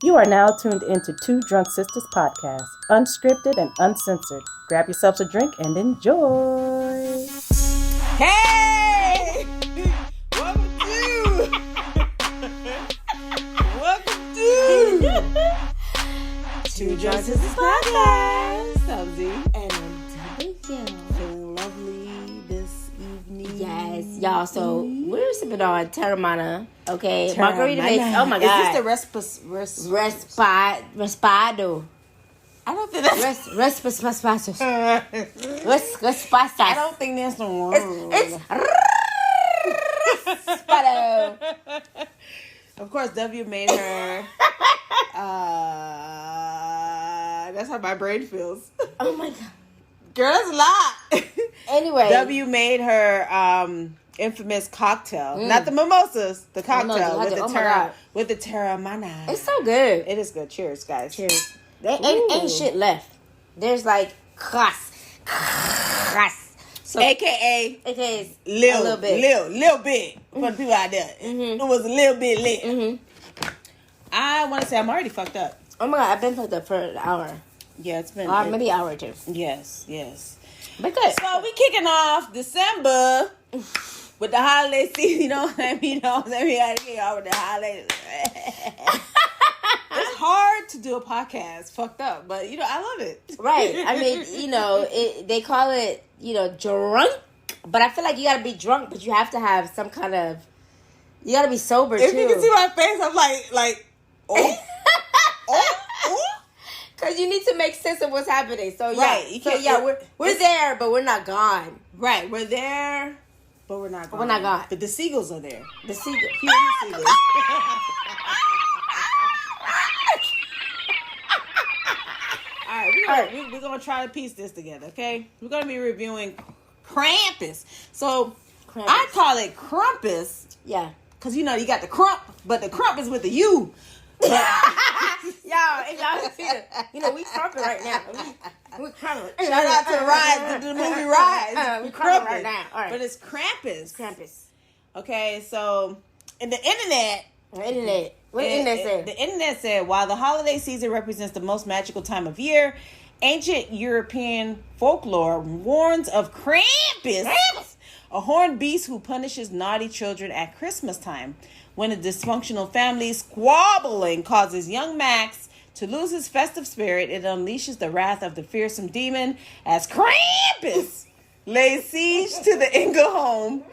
You are now tuned into Two Drunk Sistas podcast, unscripted and uncensored. Grab yourselves a drink and enjoy. Hey! Welcome to Two Drunk Sistas podcast. I'm Z. And I'm W. Feeling lovely this evening. Yes, y'all. So we're sipping on Teremana. Okay, Teremana. Margarita makes. Oh my god! Is this the Reposado? I don't think that's. Reposado. I don't think that's the word. It's Reposado. Of course, W made her. That's how my brain feels. Oh my god, Girl, that's a lot. Anyway, W made her infamous cocktail, not the mimosas, the cocktail with the Teremana. it's so good. It is good. Cheers, guys. Cheers. There ain't shit left. There's like crass. So, AKA is a little little bit. Little bit for the people out there. It was a little bit lit. I want to say I'm already fucked up. Oh my god, I've been fucked up for an hour. Yeah, it's been Maybe an hour or two. Yes. But good. So we kicking off December with the holiday season. You know what I mean? We gotta kick off with the holiday. It's hard to do a podcast fucked up, but I love it. Right. I mean, they call it, drunk. But I feel like you gotta be drunk, but you have to have some kind of, you gotta be sober If too. you can see my face, I'm like, oh. Because you need to make sense of what's happening. So yeah, Right. we're there, but we're not gone. Right, we're there, but we're not gone. We're not gone. But the seagulls are there. The seagull. Cue the seagulls. All right, we're gonna try to piece this together, okay? We're gonna be reviewing Krampus. So Krampus. I call it Krampus Yeah. because you got the crump, but the crump is with the U. Y'all, if y'all can see it, we crumping right now. We crumping. Shout out to Rise, the movie Rise. We crumping right now. All right. But it's Krampus. Krampus. Okay, so in the internet. What the internet said? The internet said, while the holiday season represents the most magical time of year, ancient European folklore warns of Krampus, a horned beast who punishes naughty children at Christmas time. When a dysfunctional family squabbling causes young Max to lose his festive spirit, it unleashes the wrath of the fearsome demon as Krampus lays siege to the Engel home.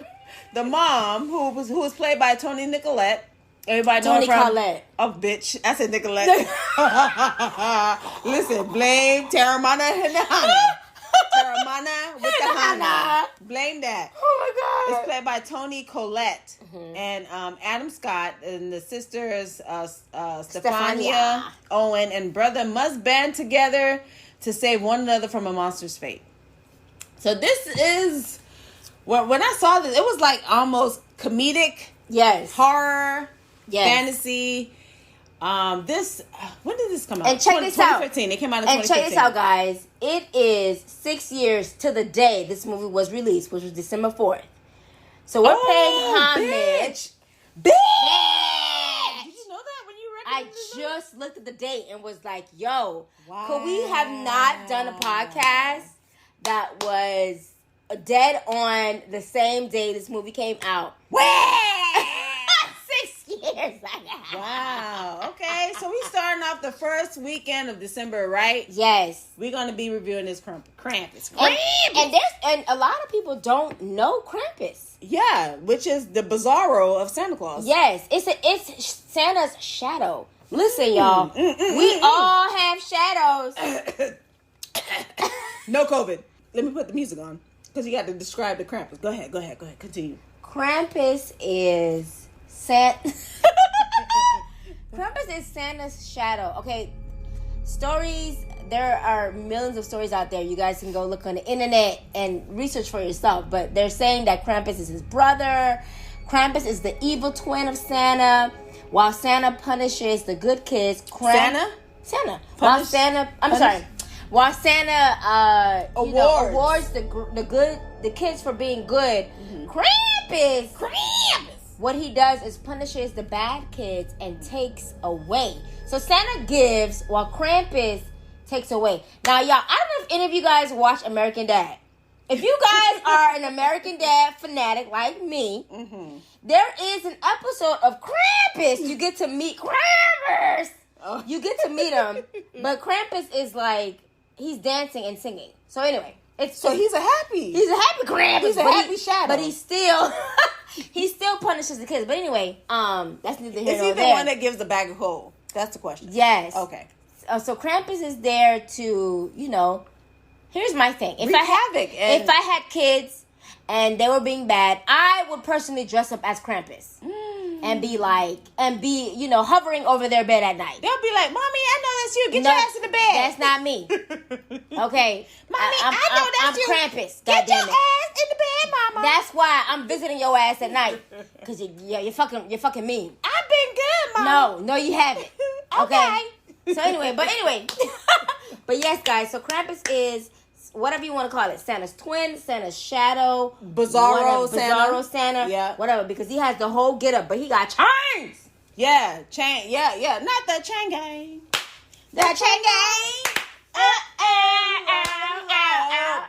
The mom, who was played by Toni Collette. Everybody know her from Collette. Oh, bitch. I said Nicolette. Listen, blame Teremana and the Hana. Teremana with the Hana. Blame that. Oh my It's played by Toni Collette and Adam Scott and the sisters Stefania, Owen, and brother must band together to save one another from a monster's fate. So this is when I saw this, it was like almost comedic, Yes. horror. Yes. Fantasy. When did this come out? And check this out. 2015. It came out in And 2015. check this out, guys. It is 6 years to the day this movie was released, which was December 4th. So we're paying homage. Bitch! Did you know that when you I recognized this just looked at the date and was like, yo, could we have not done a podcast that was dead on the same day this movie came out? Where? 6 years. Wow. Okay, so we starting off the first weekend of December, right? Yes. We're going to be reviewing this Krampus. And a lot of people don't know Krampus. Yeah, which is the bizarro of Santa Claus. Yes, it's Santa's shadow. Listen, y'all, we all have shadows. No COVID. Let me put the music on because you got to describe the Krampus. Go ahead. Continue. Krampus is Krampus is Santa's shadow. Okay, stories. There are millions of stories out there. You guys can go look on the internet and research for yourself. But they're saying that Krampus is his brother. Krampus is the evil twin of Santa. While Santa punishes the good kids, Santa. While Santa awards the kids for being good. Krampus what he does is punishes the bad kids and takes away. So Santa gives while Krampus takes away. Now, y'all, I don't know if any of you guys watch American Dad. If you guys are an American Dad fanatic like me, there is an episode of Krampus. You get to meet Krampus. You get to meet him, but Krampus is like, he's dancing and singing. So anyway, he's a happy Krampus. He's a happy shadow. But he still punishes the kids. But anyway, that's neither here nor there. Is he the one that gives the bag of coal? That's the question. Yes. Okay. So Krampus is there to, here's my thing. If If I had kids and they were being bad, I would personally dress up as Krampus. And be hovering over their bed at night. They'll be like, Mommy, I know that's you. Get your ass in the bed. That's not me. Okay. Mommy, I know that's you. I'm Krampus. Get your ass in the bed, Mama. That's why I'm visiting your ass at night. Because you're fucking mean. I've been good, Mama. No, you haven't. Okay. So anyway. But yes, guys. So Krampus is whatever you want to call it. Santa's twin, Santa's shadow, Bizarro Santa. Yeah. Whatever, because he has the whole get up, but he got chains. Yeah, chain. Yeah. Not the chain gang. The chain gang.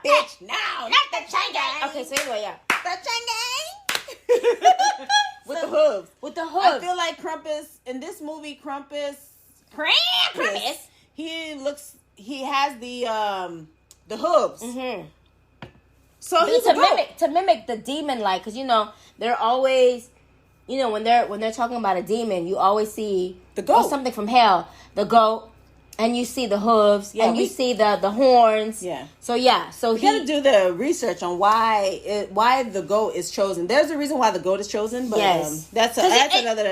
Bitch, no, not the chain gang. Okay, so anyway, yeah. The chain gang. With the hooves. I feel like Krampus, in this movie, Krampus, he has the hooves. Mm-hmm. So he's to mimic the demon, like, because they're always, when they're talking about a demon, you always see the goat, something from hell, the goat, and you see the hooves, and you see the horns. Yeah. So yeah, you gotta do the research on why the goat is chosen. There's a reason why the goat is chosen, but yes, that's another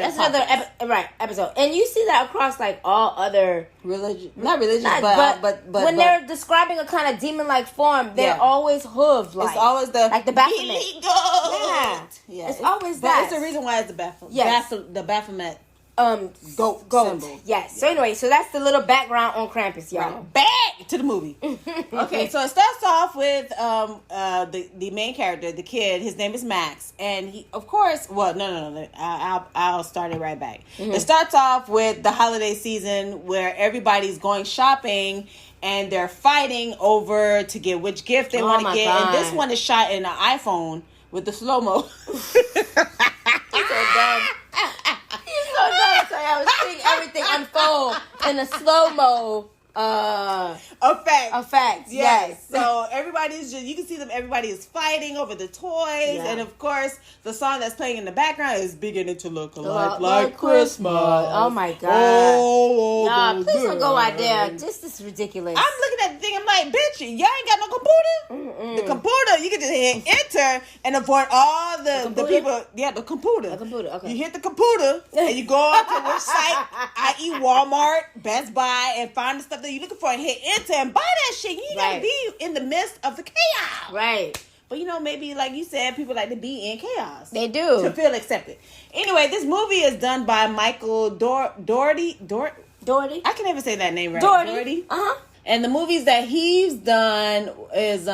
episode, and you see that across like all other not religious, but when they're describing a kind of demon-like form, they're always hooved. Like, it's always the Baphomet. Yeah, it's always that. But it's the reason why it's the Baphomet. Yes. The Baphomet. Goat symbol. Yes. So anyway, so that's the little background on Krampus, y'all. Right. Back to the movie. Okay, so it starts off with the main character, the kid. His name is Max, and he, of course, well, no. I'll start it right back. It starts off with the holiday season where everybody's going shopping and they're fighting over to get which gift they want to get. God. And this one is shot in an iPhone with the slow mo. He's so dumb. So I was seeing everything unfold in a slow-mo effect. Yes. So you can see them, everybody is fighting over the toys. Yeah. And of course, the song that's playing in the background is beginning to look like Christmas. Oh my God. Oh, y'all, please don't go out there. This is ridiculous. I'm looking at the thing, I'm like, bitch, y'all ain't got no computer? Mm-mm. The computer, you can just hit enter and avoid all the people. Yeah, the computer. Okay. You hit the computer and you go on to which site, i.e. Walmart, Best Buy, and find the stuff that you're looking for and hit enter and buy that shit. You gotta be in the midst of the chaos. Right. But maybe like you said, people like to be in chaos. They do. To feel accepted. Anyway, this movie is done by Michael Doherty. I can never say that name right. Doherty. Uh-huh. And the movies that he's done is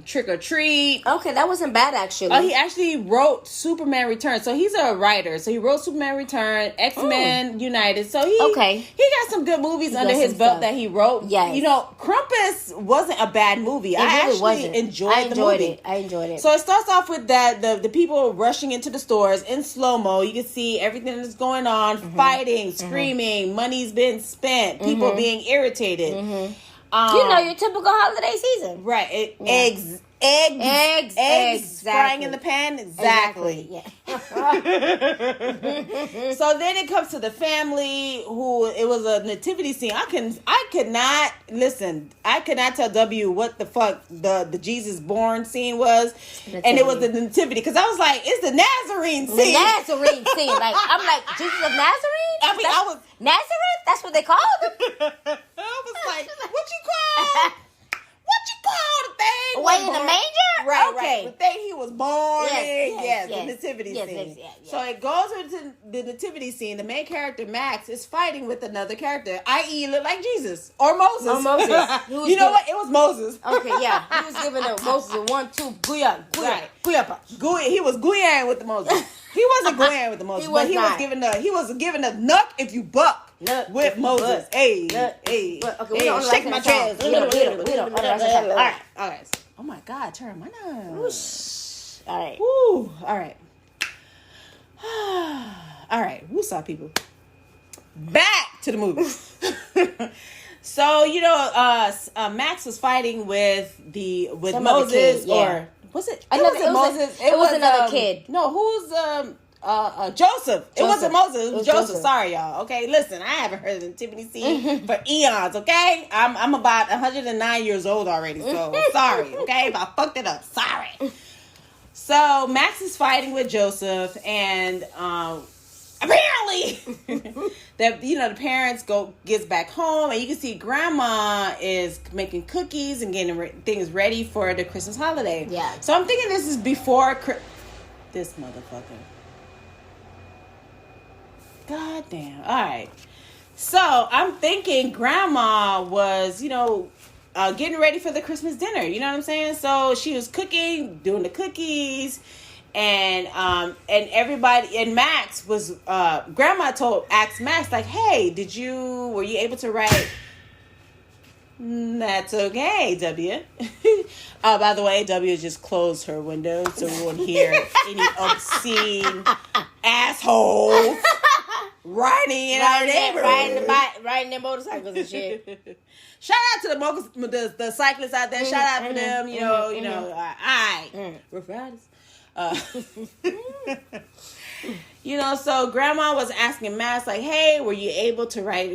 Trick or Treat. Okay, that wasn't bad actually. Oh, he actually wrote Superman Returns. So he's a writer. So he wrote Superman Returns, X-Men United. So he got some good movies under his belt that he wrote. Yes. Krampus wasn't a bad movie. I enjoyed the movie. I enjoyed it. So it starts off with that the people rushing into the stores in slow-mo. You can see everything that's going on, fighting, screaming, money's been spent, people being irritated. Mm-hmm. Your typical holiday season, right? Eggs frying in the pan, exactly. Yeah. So then it comes to the family. It was a nativity scene. I could not tell W what the fuck the Jesus born scene was, and it was the nativity because I was like, it's the Nazarene scene. Like I'm like, Jesus of Nazarene. I was Nazareth. That's what they called him. I was like, what you call the thing? Away in the manger? Right, okay. Right. The thing he was born in. Yes, the nativity scene. Yes. So it goes into the nativity scene. The main character, Max, is fighting with another character, i.e. look like Jesus. Or Moses. You know what? It was Moses. Okay, yeah. He was giving Moses a 1-2, Guya. He was Guyan with the Moses. He wasn't going with the Moses, but he was giving the nuck if you buck with Moses. Hey, hey, shake my dress. We don't. All right. Oh my God, Teremana. All right. Woo. All right. All right. Woo saw people. Back to the movie. So Max was fighting with Moses, kid, yeah. or was it? It wasn't Moses. It was another kid. No, who's Joseph. It wasn't Moses. It was Joseph. Sorry, y'all. Okay, listen, I haven't heard the Tiffany scene for eons. Okay, I'm about 109 years old already, so sorry. Okay, if I fucked it up, sorry. So Max is fighting with Joseph, and apparently, the parents gets back home, and you can see Grandma is making cookies and getting things ready for the Christmas holiday. Yeah. So I'm thinking this is before this motherfucker. God damn. All right. So I'm thinking Grandma was, getting ready for the Christmas dinner. You know what I'm saying? So she was cooking, doing the cookies. And everybody, and Max was, Grandma asked Max, like, hey, were you able to write? That's okay, W. By the way, W just closed her window so we won't hear any obscene assholes riding in our neighborhood. Riding their motorcycles and shit. Shout out to the cyclists out there. Shout out for them, we're Fridays. So Grandma was asking Max, like, hey, were you able to write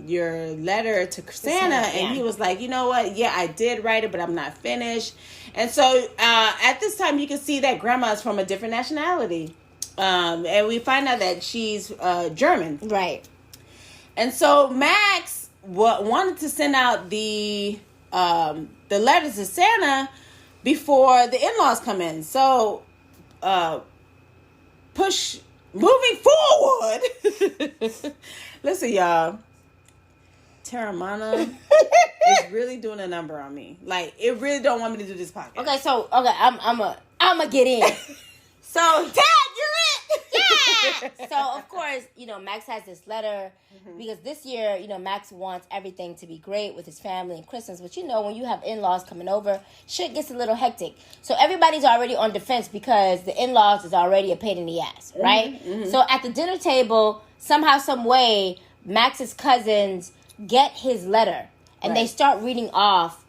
your letter to Santa? And he was like, you know what? Yeah, I did write it, but I'm not finished. And so at this time, you can see that Grandma is from a different nationality. And we find out that she's German. Right. And so Max wanted to send out the letters to Santa before the in-laws come in. So, moving forward. Listen, y'all. Teremana is really doing a number on me. Like, it really don't want me to do this podcast. Okay, I'm a get in. So, Dad, you're it. Yeah. So of course, Max has this letter because this year, Max wants everything to be great with his family and Christmas. But when you have in-laws coming over, shit gets a little hectic. So everybody's already on defense because the in-laws is already a pain in the ass, right? Mm-hmm. So at the dinner table, somehow, some way, Max's cousins get his letter and they start reading off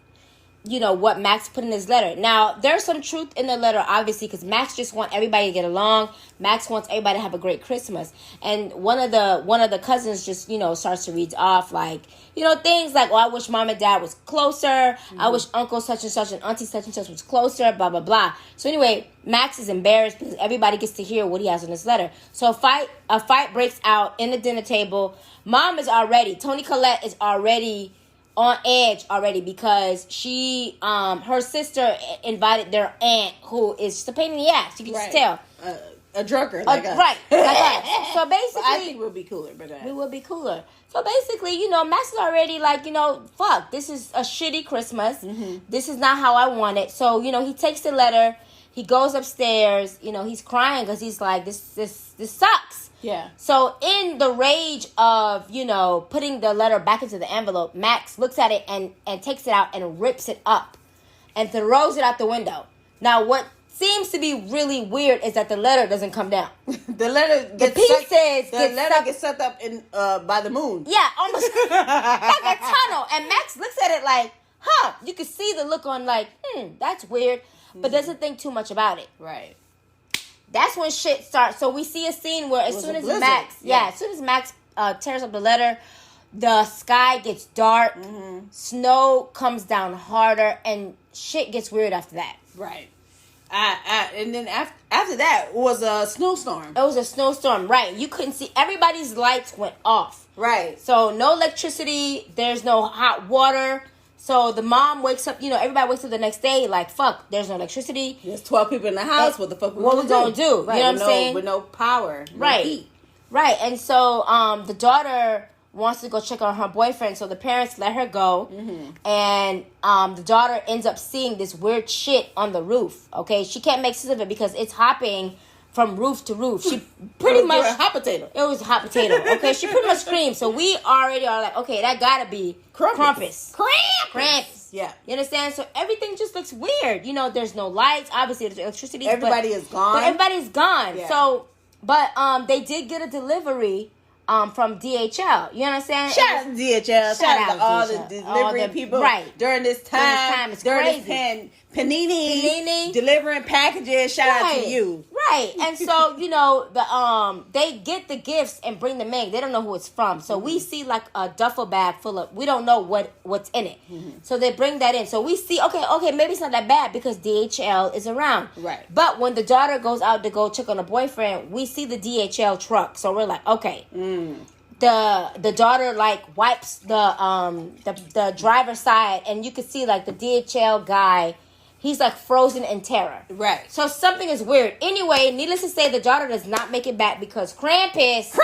what Max put in his letter. Now, there's some truth in the letter, obviously, because Max just wants everybody to get along. Max wants everybody to have a great Christmas. And one of the cousins just, starts to read off, like, things like, I wish Mom and Dad was closer. Mm-hmm. I wish Uncle such and such and Auntie such and such was closer, blah, blah, blah. So anyway, Max is embarrassed because everybody gets to hear what he has in his letter. So a fight breaks out in the dinner table. Toni Collette is already on edge already because she, her sister invited their aunt who is just a pain in the ass. You can just tell. A drunker like us. Right, like us. So basically... I think we'll be cooler, but... We will be cooler. So basically, Max is already like, fuck, this is a shitty Christmas. Mm-hmm. This is not how I want it. So, he takes the letter, he goes upstairs, he's crying because he's like, this sucks. Yeah. So in the rage of, putting the letter back into the envelope, Max looks at it and takes it out and rips it up and throws it out the window. Now, what seems to be really weird is that the letter doesn't come down. The letter gets sucked up in by the moon. Yeah, almost like a tunnel. And Max looks at it like, you can see the look on like, that's weird, but doesn't think too much about it. Right. That's when shit starts. So we see a scene where as soon as Max tears up the letter, the sky gets dark, snow comes down harder, and shit gets weird after that. Right. And then after that was a snowstorm. It was a snowstorm, right. You couldn't see. Everybody's lights went off. Right. So no electricity. There's no hot water. So the mom wakes up, everybody wakes up the next day like, fuck, there's no electricity. There's 12 people in the house. What the fuck we going to do? Right, you know what I'm saying? With no power. No right. heat. Right. And so the daughter wants to go check on her boyfriend. So the parents let her go. Mm-hmm. And the daughter ends up seeing this weird shit on the roof. Okay. She can't make sense of it because it's hopping from roof to roof. She pretty much hot potato. It was hot potato. Okay, she pretty much screamed. So we already are like, okay, that gotta be Krampus. Krampus. Yeah. You understand? So everything just looks weird. You know, there's no lights. Obviously, there's electricity. Everybody is gone. But everybody's gone. Yeah. So, but they did get a delivery from DHL. You understand? Shout out to DHL. Shout out to all the delivery people during this time. It's during crazy. this Panini delivering packages. Shout out to you. Right. And so, you know, they get the gifts and bring them in. They don't know who it's from. So we see like a duffel bag full of, we don't know what's in it. So they bring that in. So we see, okay, maybe it's not that bad because DHL is around. Right. But when the daughter goes out to go check on the boyfriend, we see the DHL truck. So we're like, okay. The daughter like wipes the driver's side, and you can see like the DHL guy, he's like frozen in terror. Right. So something is weird. Anyway, needless to say, the daughter does not make it back because Krampus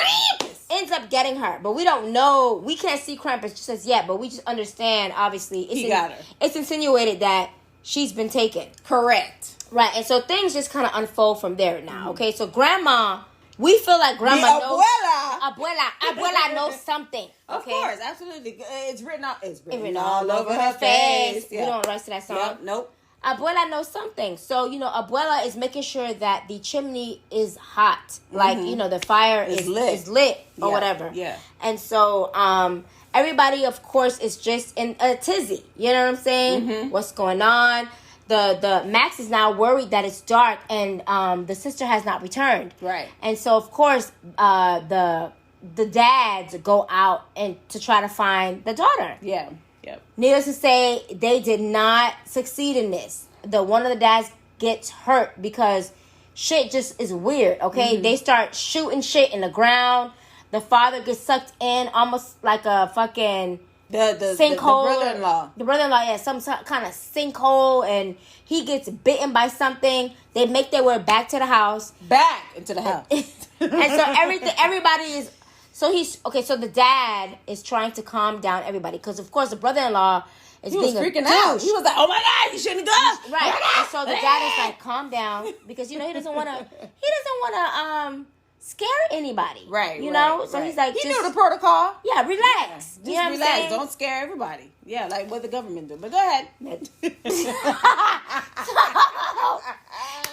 ends up getting her. But we don't know. We can't see Krampus just as yet, but we just understand, obviously, he got her. It's insinuated that she's been taken. Correct. Right. And so things just kind of unfold from there now. Okay. So grandma, we feel like grandma knows. Abuela knows something. Of okay? course, absolutely. It's written all over her face. Yeah. We don't rest to that song. Yep, nope. Abuela knows something. So, you know, Abuela is making sure that the chimney is hot. Like, you know, the fire is lit or whatever. Yeah. And so, everybody, of course, is just in a tizzy. You know what I'm saying? What's going on? The Max is now worried that it's dark and the sister has not returned. Right. And so, of course, the dads go out and to try to find the daughter. Yeah. Yep. Needless to say, they did not succeed in this. One of the dads gets hurt because shit just is weird, okay? They start shooting shit in the ground. The father gets sucked in almost like a fucking sinkhole. The brother-in-law. The brother-in-law, yeah, some kind of sinkhole, and he gets bitten by something. They make their way back to the house. Back into the house. And so everybody is... So so the dad is trying to calm down everybody because, of course, the brother-in-law is being freaking out. He was like, "Oh my God, you shouldn't go!" Right. And so the dad is like, "Calm down," because you know he doesn't want to scare anybody. Right. You know. So he's like, he knew the protocol. Yeah, relax. Yeah, you know relax. What I'm Don't scare everybody. Yeah, like what the government do. But go ahead.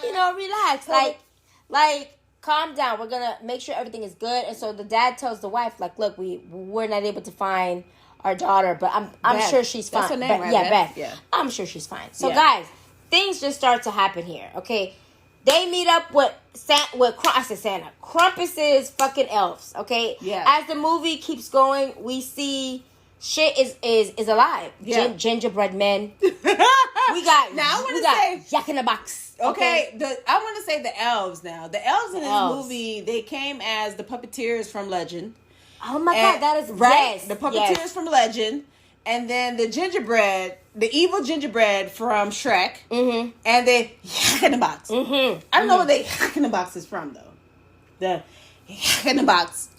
You know, relax. Like. Calm down. We're gonna make sure everything is good. And so the dad tells the wife, like, look, we're not able to find our daughter, but I'm sure she's fine. That's her name, right? Yeah, Beth. Yeah. I'm sure she's fine. So guys, things just start to happen here. Okay, they meet up with Santa, Krampus's fucking elves. Okay, yeah. As the movie keeps going, we see shit is alive. Yeah. Gingerbread men. We got Jack in the Box. Okay, I want to say the elves now. The elves in this movie, they came as the puppeteers from Legend. Oh my God, that is right. Yes, the puppeteers from Legend, and then the evil gingerbread from Shrek, and the Yak in the Box. I don't know where the Yak in the Box is from though. The Yak in the Box.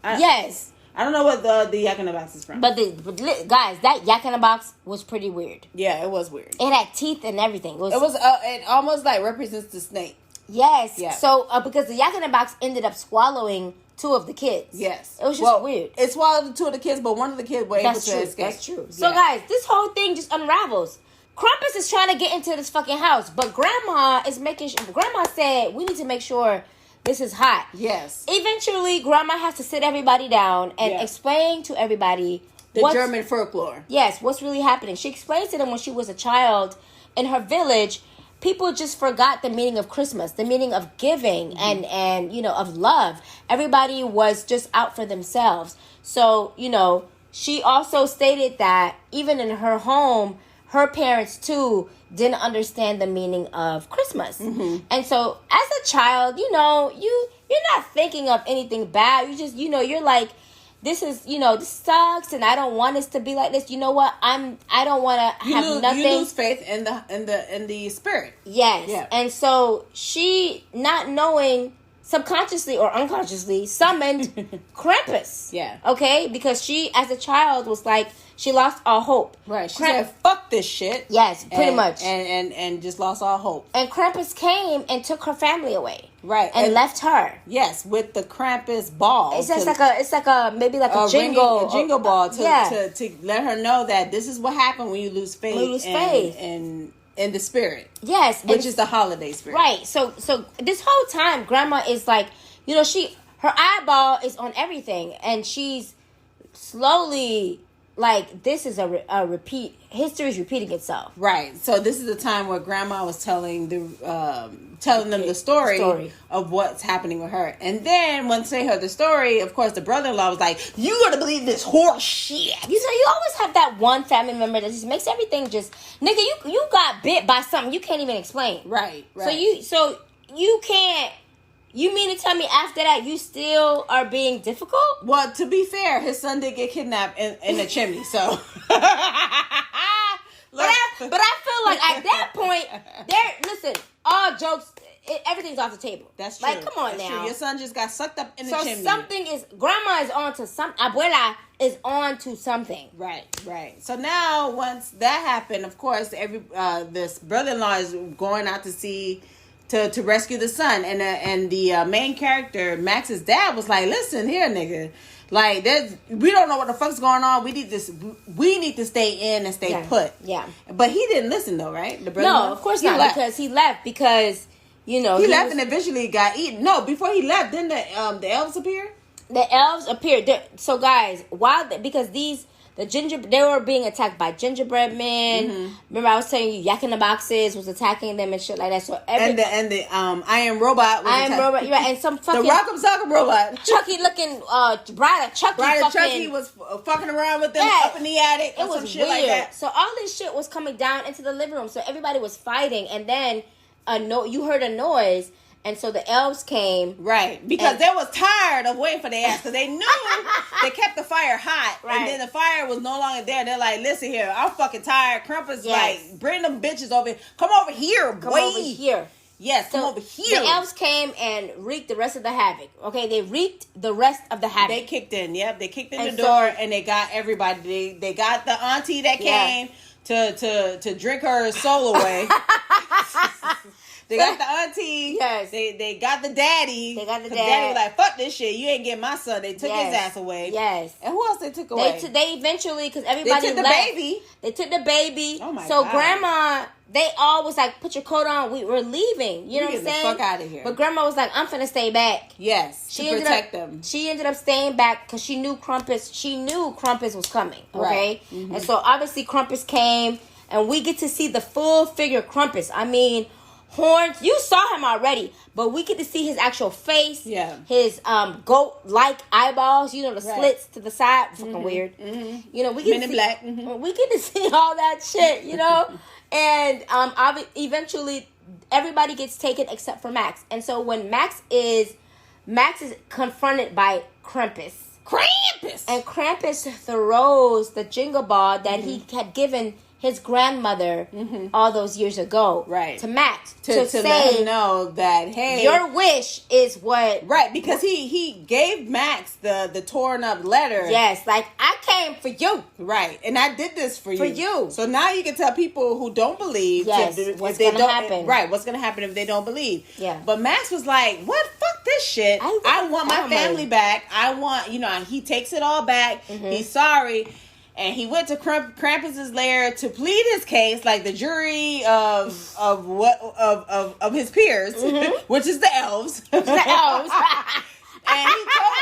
Yes. I don't know what the Yak in the Box is from. But guys, that Yak in the Box was pretty weird. Yeah, it was weird. It had teeth and everything. It almost like represents the snake. Yes. Yeah. So because the Yak in the Box ended up swallowing 2 of the kids. Yes. It was just weird. It swallowed 2 of the kids, but one of the kids were able to escape. That's true. So guys, this whole thing just unravels. Krampus is trying to get into this fucking house, but Grandma said we need to make sure this is hot. Yes. Eventually, Grandma has to sit everybody down and explain to everybody the German folklore. Yes, what's really happening. She explains to them when she was a child in her village, people just forgot the meaning of Christmas, the meaning of giving and you know, of love. Everybody was just out for themselves. So, you know, she also stated that even in her home, her parents too didn't understand the meaning of Christmas. And so as a child, you know, you're not thinking of anything bad. You just, you know, you're like, this sucks and I don't want this to be like this. You know what? I don't want to have nothing. You lose faith in the spirit. Yes. Yeah. And so she, not knowing, subconsciously or unconsciously, summoned Krampus. Yeah. Okay? Because she, as a child, was like, she lost all hope. Right. She said, fuck this shit. Yes, pretty much. And just lost all hope. And Krampus came and took her family away. Right. And left her. Yes, with the Krampus ball. It's just like a maybe like a jingle. A jingle ball to let her know that this is what happened when you lose faith. In the spirit. Yes. Which is the holiday spirit. Right. So this whole time, Grandma is like, her eyeball is on everything, and she's slowly like, this is a repeat. History is repeating itself. Right. So this is the time where Grandma was telling them the story of what's happening with her. And then once they heard the story, of course, the brother-in-law was like, "You gotta believe this horse shit." You always have that one family member that just makes everything just, nigga, you got bit by something you can't even explain. Right. So you can't. You mean to tell me after that you still are being difficult? Well, to be fair, his son did get kidnapped in the chimney, so. But I feel like at that point, listen, all jokes, everything's off the table. That's true. Like, come on now. True. Your son just got sucked up in the chimney. So Grandma is on to something. Abuela is on to something. Right. So now, once that happened, of course, this brother-in-law is going out to see. To rescue the son, and the main character, Max's dad, was like, "Listen here, nigga, like we don't know what the fuck's going on. We need to stay in and stay put." Yeah. But he didn't listen though, right? The brother. No, of course not. Because he left because he left and eventually got eaten. No, before he left, didn't the elves appear? The elves appeared. So guys, because they were being attacked by gingerbread men. Mm-hmm. Remember, I was telling you, Yak in the Boxes was attacking them and shit like that. So and the Iron Robot. And some fucking the Rock'em Sock'em Robot. Chucky looking Bride of Chucky was fucking around with them up in the attic. It was some shit weird. Like that. So all this shit was coming down into the living room. So everybody was fighting, and then you heard a noise. And so the elves came. Right. Because they was tired of waiting for their ass. Because they knew they kept the fire hot. Right. And then the fire was no longer there. They're like, "Listen here, I'm fucking tired." Krampus like, "Bring them bitches over here. Come over here, boy. Come over here." Yes, come over here. The elves came and wreaked the rest of the havoc. Okay, they wreaked the rest of the havoc. They kicked in. Yep, they kicked in the door and they got everybody. They got the auntie that came to drink her soul away. They got the auntie. Yes. They got the daddy. They got the dad. Daddy was like, "Fuck this shit. You ain't getting my son." They took his ass away. Yes. And who else they took away? They eventually, because everybody left. They took the baby. Oh my God. So Grandma, they all was like, "Put your coat on. We're leaving." You know what I'm saying? Get the fuck out of here. But Grandma was like, "I'm finna stay back." Yes. To protect them. She ended up staying back because she knew Krampus was coming. Okay. Right. Mm-hmm. And so obviously Krampus came, and we get to see the full figure Krampus. I mean, horns. You saw him already, but we get to see his actual face. Yeah. His goat-like eyeballs. The slits to the side. Fucking weird. Mm-hmm. We get Men in black. Mm-hmm. We get to see all that shit. And eventually everybody gets taken except for Max. And so when Max is confronted by Krampus. And Krampus throws the jingle ball that he had given his grandmother all those years ago, right, to Max to say, let him know that, hey, your wish is what, right, because he gave Max the torn up letter. Yes, like, I came for you, right, and I did this for you. So now you can tell people who don't believe, what's going to happen, right? What's going to happen if they don't believe? Yeah. But Max was like, "What? Fuck this shit! I want my family back. I want, he takes it all back. He's sorry." And he went to Krampus's lair to plead his case, like the jury of his peers, which is the elves. The elves. And he told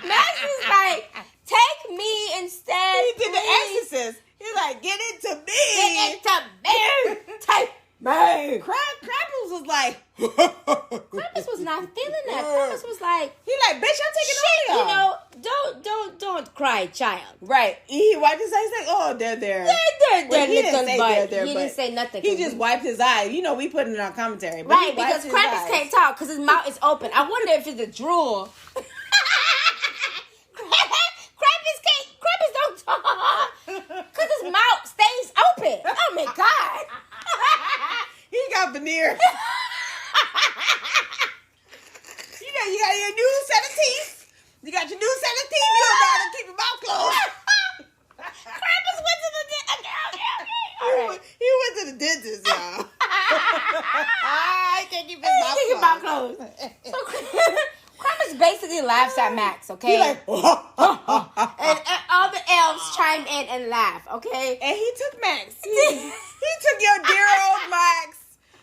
Max was like, "Take me instead." He did the Exorcist. He's like, "Get into me. Get into me. Take me." Krampus was like, Krampus was not feeling that. Krampus was like, he like, "Bitch, I'm taking all y'all." Don't cry, child. Right. He wiped his eyes like, "Oh, they're there." Well, he didn't say there. He didn't say nothing. He just wiped his eye. We put it on commentary. But right, because Krampus can't talk because his mouth is open. I wonder if it's a drool. Krampus don't talk because his mouth stays open. Oh my God. He got veneers. You got your new set of teeth. You got your new set of teeth. You don't know how to keep your mouth closed. Krampus went to the dentist. Okay. He went to the dentist, y'all. mouth closed. So Krampus basically laughs at Max, okay? He like, and all the elves chime in and laugh, okay? and he took Max. He took your dear old Max.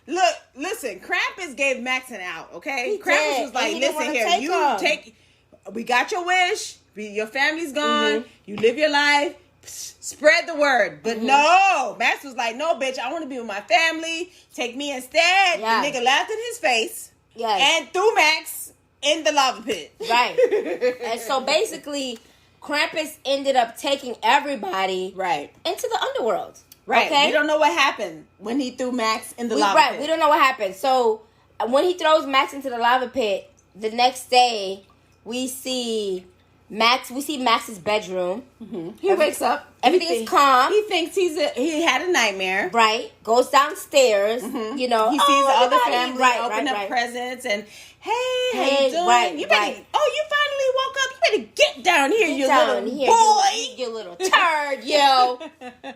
Look, listen, Krampus gave Max an out, okay? He Krampus did, was like, and he didn't listen wanna here, take him. we got your wish. Your family's gone. Mm-hmm. You live your life. Spread the word. But no, Max was like, no, bitch, I want to be with my family. Take me instead. Yeah. The nigga laughed in his face. Yes. And threw Max in the lava pit. Right. And so basically, Krampus ended up taking everybody Right. into the underworld. Right. Okay? We don't know what happened when he threw Max in the lava pit. Right. We don't know what happened. So when he throws Max into the lava pit, the next day we see Max's bedroom. Mm-hmm. He wakes up. Everything is calm. He thinks he had a nightmare. Right. Goes downstairs. Mm-hmm. You know. He sees the other everybody. family open up presents and, hey, how you doing? Right, You better, right. oh, you finally woke up. You better get down here, you Down little here, boy. you little turd, yo.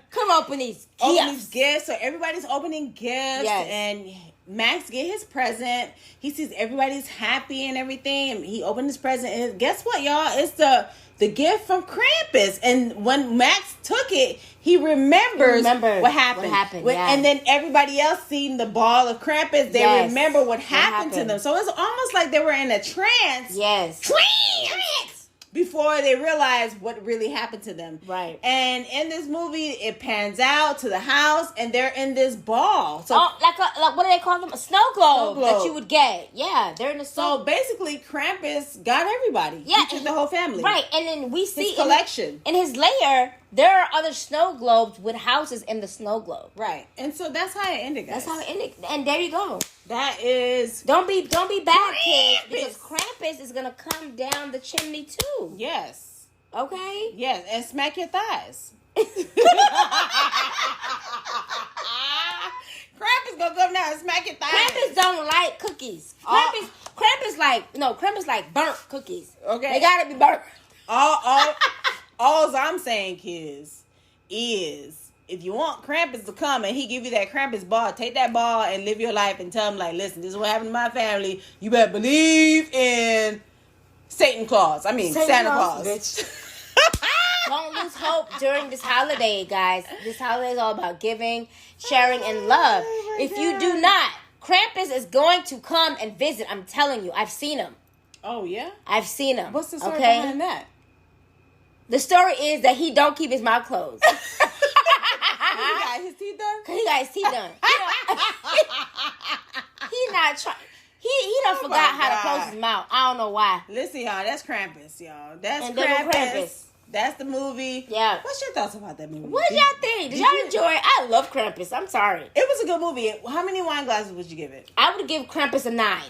Come open these gifts. Open these gifts. So everybody's opening gifts. Yes. And Max get his present. He sees everybody's happy and everything. And he opened his present. And guess what, y'all? It's the gift from Krampus. And when Max took it, he remembers what happened. Yeah. And then everybody else seen the ball of Krampus. They remember what happened to them. So it's almost like they were in a trance. Yes. Trance! Before they realize what really happened to them. Right. And in this movie, it pans out to the house, and they're in this ball. So, like what do they call them? A snow globe that you would get. Yeah, they're in the snow. so basically, Krampus got everybody. Yeah. He took the whole family. Right, and then we see His collection. in his lair, there are other snow globes with houses in the snow globe. Right. And so that's how it ended, guys. That's how it ended. And there you go. That is... Don't be bad, kids, because Krampus is gonna come down the chimney too. Yes. Okay. Yes, and smack your thighs. Krampus gonna come down and smack your thighs. Krampus don't like cookies. Krampus like burnt cookies. Okay. They gotta be burnt. All I'm saying, kids, is if you want Krampus to come and he give you that Krampus ball, take that ball and live your life and tell him, like, listen, this is what happened to my family. You better believe in Santa Claus, bitch. Don't lose hope during this holiday, guys. This holiday is all about giving, sharing, and love. If you do not, Krampus is going to come and visit. I'm telling you, I've seen him. Oh, yeah? I've seen him. What's the story behind that? The story is that he don't keep his mouth closed. He got his teeth done? He got his teeth done. He not trying. He done forgot how to close his mouth. I don't know why. Listen, y'all, that's Krampus, y'all. That's And there go Krampus. That's the movie. Yeah. What's your thoughts about that movie? What did y'all think? Did y'all enjoy it? I love Krampus. I'm sorry. It was a good movie. How many wine glasses would you give it? I would give Krampus a 9.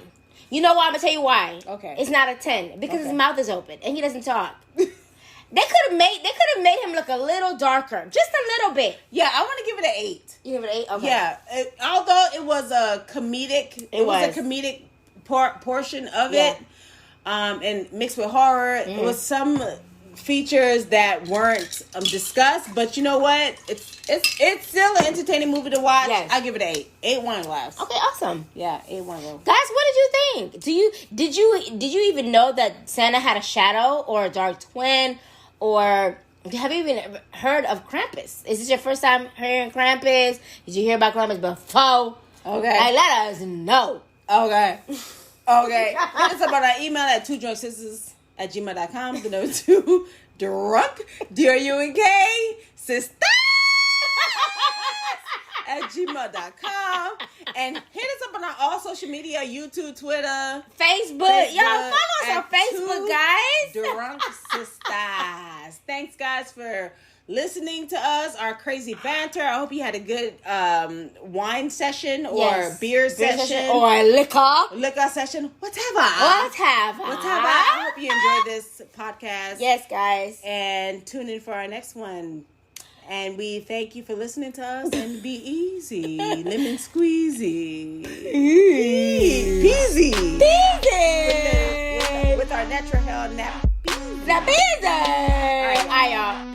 You know why? I'm gonna tell you why. Okay. It's not a 10 because his mouth is open and he doesn't talk. They could have made him look a little darker, just a little bit. Yeah, I want to give it an 8. You give it an 8? Okay. Yeah, although it was a comedic, it was a comedic portion of it, and mixed with horror. Mm-hmm. It was some features that weren't discussed, but you know what? It's still an entertaining movie to watch. Yes. I'll give it an 8. 8 wine glass. Okay, awesome. Yeah, 8 wine glass. Guys, what did you think? Did you even know that Santa had a shadow or a dark twin? Or have you even heard of Krampus? Is this your first time hearing Krampus? Did you hear about Krampus before? Okay. Like, let us know. Okay. Hit us up on our email at 2drunksisters@gmail.com. The number 2 drunk DRUNK sisters at gmail.com. And hit us up on all social media, YouTube, Twitter, Facebook. Y'all follow us on Facebook, guys. Drunk Sistas. Thanks, guys, for listening to us, our crazy banter. I hope you had a good wine session or beer session or liquor session, whatever. I hope you enjoyed this podcast. Yes, guys. And tune in for our next one. And we thank you for listening to us. And be easy. Lemon squeezy. Peasy. With our natural hell nap. The pizza. All right, y'all.